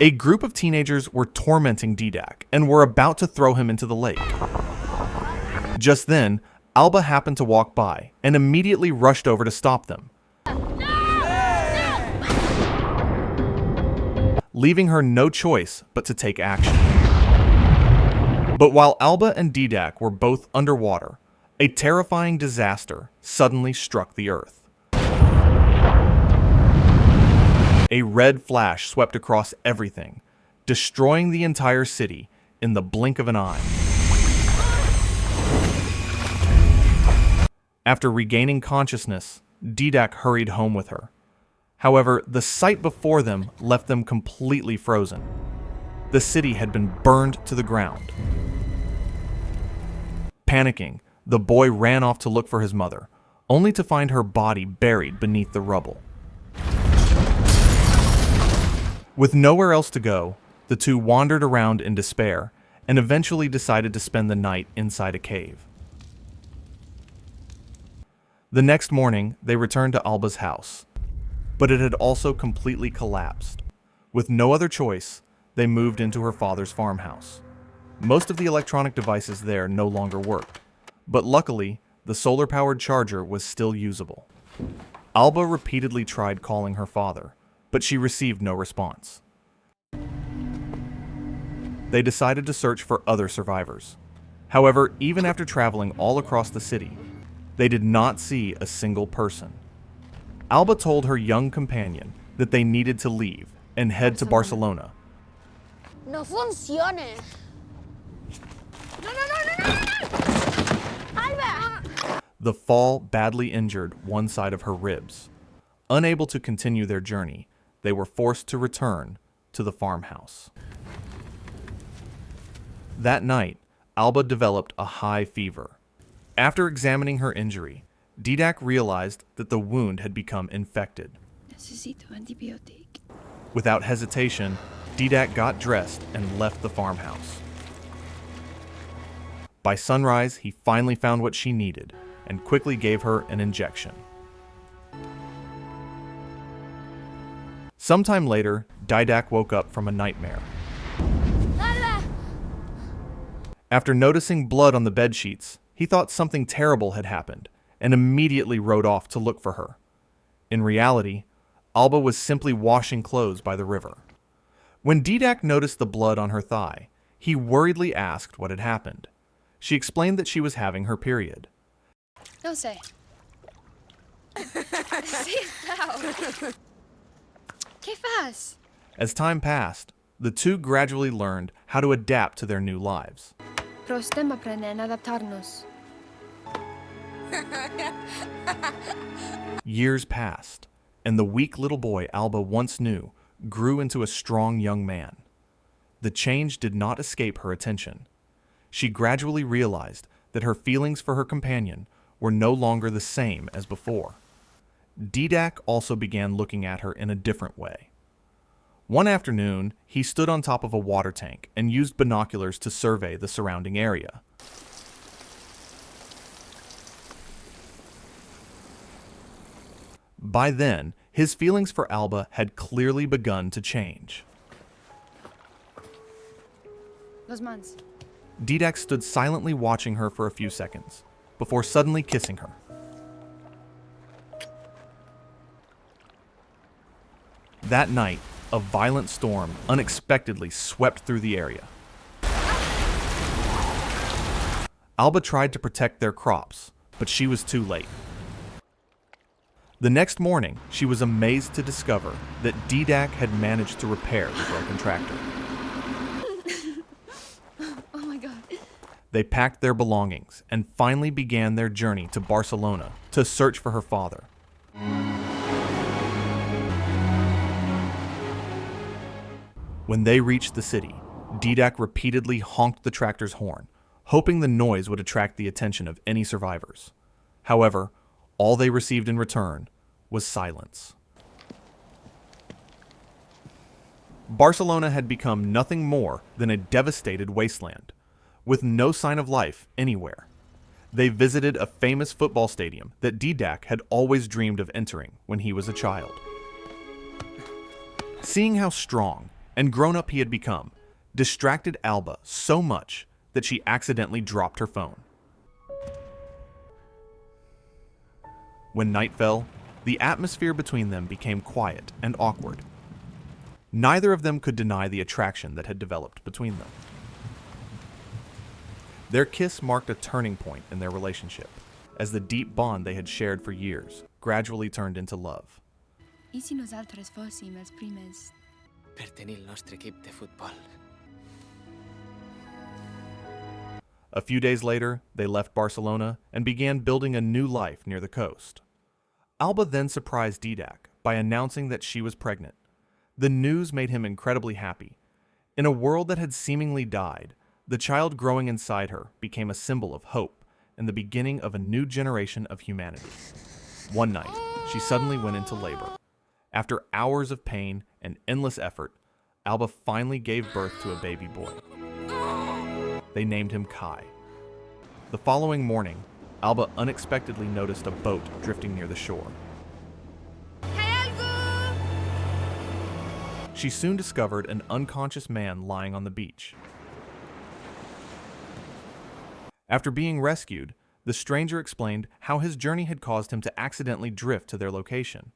A group of teenagers were tormenting Dídac and were about to throw him into the lake. Just then, Alba happened to walk by and immediately rushed over to stop them, leaving her no choice but to take action. But while Alba and Dídac were both underwater, a terrifying disaster suddenly struck the earth. A red flash swept across everything, destroying the entire city in the blink of an eye. After regaining consciousness, Dídac hurried home with her. However, the sight before them left them completely frozen. The city had been burned to the ground. Panicking, the boy ran off to look for his mother, only to find her body buried beneath the rubble. With nowhere else to go, the two wandered around in despair and eventually decided to spend the night inside a cave. The next morning, they returned to Alba's house, but it had also completely collapsed. With no other choice, they moved into her father's farmhouse. Most of the electronic devices there no longer worked, but luckily, the solar-powered charger was still usable. Alba repeatedly tried calling her father, but she received no response. They decided to search for other survivors. However, even after traveling all across the city, they did not see a single person. Alba told her young companion that they needed to leave and head to Barcelona. No funcione. No. Alba! The fall badly injured one side of her ribs. Unable to continue their journey, they were forced to return to the farmhouse. That night, Alba developed a high fever. After examining her injury, Dídac realized that the wound had become infected. Necesito antibiotic. Without hesitation, Dídac got dressed and left the farmhouse. By sunrise, he finally found what she needed and quickly gave her an injection. Sometime later, Dídac woke up from a nightmare. Alba! After noticing blood on the bedsheets, he thought something terrible had happened and immediately rode off to look for her. In reality, Alba was simply washing clothes by the river. When Dídac noticed the blood on her thigh, he worriedly asked what had happened. She explained that she was having her period. No sé. Sit down. ¿Qué faz? As time passed, the two gradually learned how to adapt to their new lives. Prostem aprender a adaptarnos. Years passed, and the weak little boy Alba once knew grew into a strong young man. The change did not escape her attention. She gradually realized that her feelings for her companion were no longer the same as before. Dídac also began looking at her in a different way. One afternoon, he stood on top of a water tank and used binoculars to survey the surrounding area. By then, his feelings for Alba had clearly begun to change. Los mans. Dídac stood silently watching her for a few seconds, before suddenly kissing her. That night, a violent storm unexpectedly swept through the area. Alba tried to protect their crops, but she was too late. The next morning, she was amazed to discover that Dídac had managed to repair the broken tractor. Oh my god. They packed their belongings and finally began their journey to Barcelona to search for her father. When they reached the city, Dídac repeatedly honked the tractor's horn, hoping the noise would attract the attention of any survivors. However, all they received in return was silence. Barcelona had become nothing more than a devastated wasteland, with no sign of life anywhere. They visited a famous football stadium that Dídac had always dreamed of entering when he was a child. Seeing how strong and grown-up he had become, distracted Alba so much that she accidentally dropped her phone. When night fell, the atmosphere between them became quiet and awkward. Neither of them could deny the attraction that had developed between them. Their kiss marked a turning point in their relationship, as the deep bond they had shared for years gradually turned into love. I si nosaltres fóssim els primers? Per tenir el nostre equip de futbol. A few days later, they left Barcelona and began building a new life near the coast. Alba then surprised Dídac by announcing that she was pregnant. The news made him incredibly happy. In a world that had seemingly died, the child growing inside her became a symbol of hope and the beginning of a new generation of humanity. One night, she suddenly went into labor. After hours of pain and endless effort, Alba finally gave birth to a baby boy. They named him Kai. The following morning, Alba unexpectedly noticed a boat drifting near the shore. She soon discovered an unconscious man lying on the beach. After being rescued, the stranger explained how his journey had caused him to accidentally drift to their location.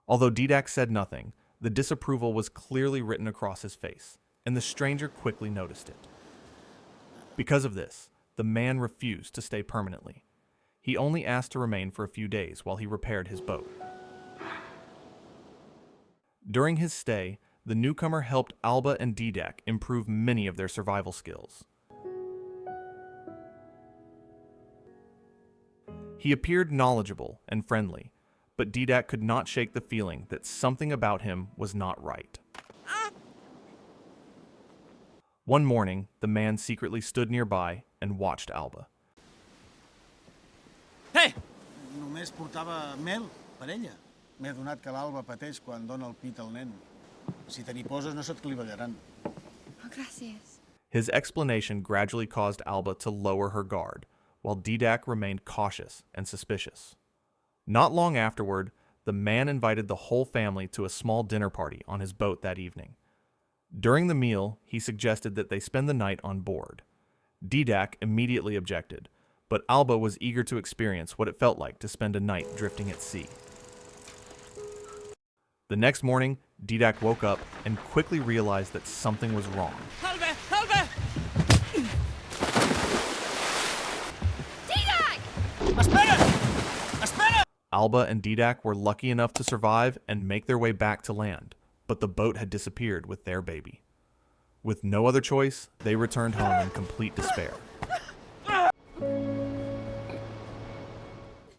Although Dídac said nothing, the disapproval was clearly written across his face, and the stranger quickly noticed it. Because of this, the man refused to stay permanently. He only asked to remain for a few days while he repaired his boat. During his stay, the newcomer helped Alba and Dídac improve many of their survival skills. He appeared knowledgeable and friendly, but Dídac could not shake the feeling that something about him was not right. One morning, the man secretly stood nearby and watched Alba. Hey! Només portava mel per ella. M'he adonat que l'Alba pateix quan dona el pit al nen. Si te n'hi poses no se't clivellaran. Oh, gracias. His explanation gradually caused Alba to lower her guard, while Dídac remained cautious and suspicious. Not long afterward, the man invited the whole family to a small dinner party on his boat that evening. During the meal, he suggested that they spend the night on board. Dídac immediately objected, but Alba was eager to experience what it felt like to spend a night drifting at sea. The next morning, Dídac woke up and quickly realized that something was wrong. Alba! Alba! Dídac! Espera! Espera! Alba and Dídac were lucky enough to survive and make their way back to land, but the boat had disappeared with their baby. With no other choice, they returned home in complete despair.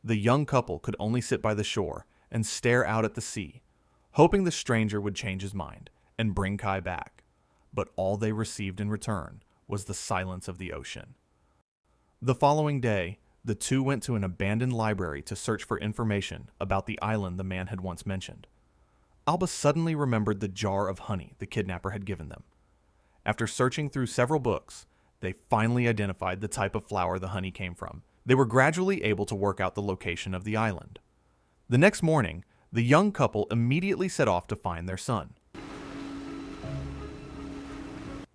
The young couple could only sit by the shore and stare out at the sea, hoping the stranger would change his mind and bring Kai back. But all they received in return was the silence of the ocean. The following day, the two went to an abandoned library to search for information about the island the man had once mentioned. Alba suddenly remembered the jar of honey the kidnapper had given them. After searching through several books, they finally identified the type of flower the honey came from. They were gradually able to work out the location of the island. The next morning, the young couple immediately set off to find their son.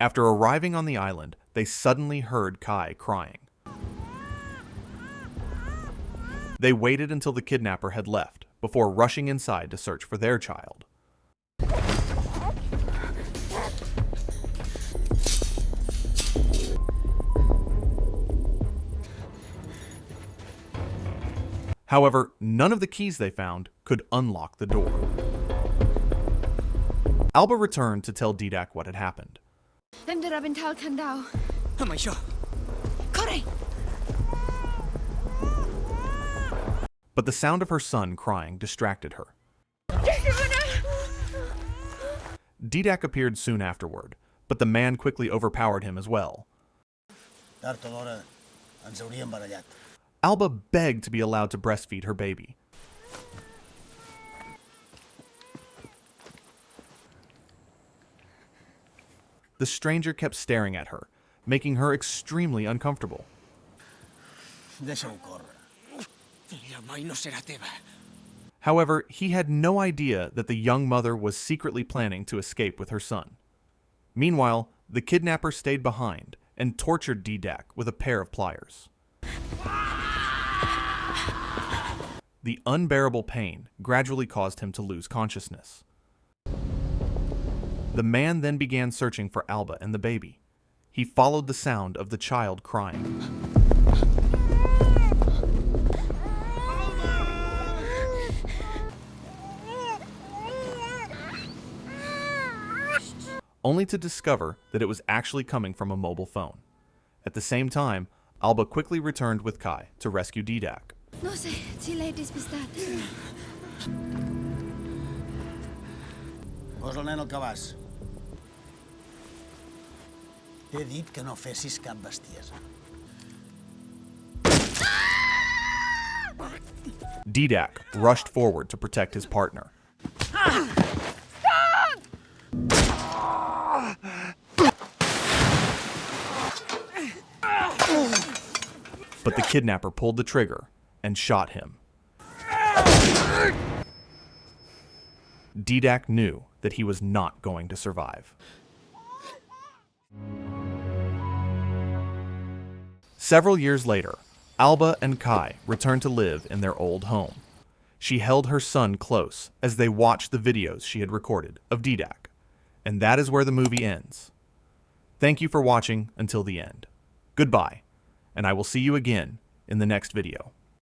After arriving on the island, they suddenly heard Kai crying. They waited until the kidnapper had left before rushing inside to search for their child. However, none of the keys they found could unlock the door. Alba returned to tell Dídac what had happened. Hem de rebentar el candau. Amb això. Corre! But the sound of her son crying distracted her. Dídac appeared soon afterward, but the man quickly overpowered him as well. Tard o d'hora ens hauríem barallat. Alba begged to be allowed to breastfeed her baby. The stranger kept staring at her, making her extremely uncomfortable. Deixa-ho córrer. Ella mai no serà teva. However, he had no idea that the young mother was secretly planning to escape with her son. Meanwhile, the kidnapper stayed behind and tortured Dídac with a pair of pliers. The unbearable pain gradually caused him to lose consciousness. The man then began searching for Alba and the baby. He followed the sound of the child crying. Only to discover that it was actually coming from a mobile phone. At the same time, Alba quickly returned with Kai to rescue Dídac. No sé si l'he despistat. Posa el nen al cabàs. T'he dit que no fessis cap bestiesa. Dídac rushed forward to protect his partner. But the kidnapper pulled the trigger and shot him. Dídac knew that he was not going to survive. Several years later, Alba and Kai returned to live in their old home. She held her son close as they watched the videos she had recorded of Dídac. And that is where the movie ends. Thank you for watching until the end. Goodbye, and I will see you again in the next video.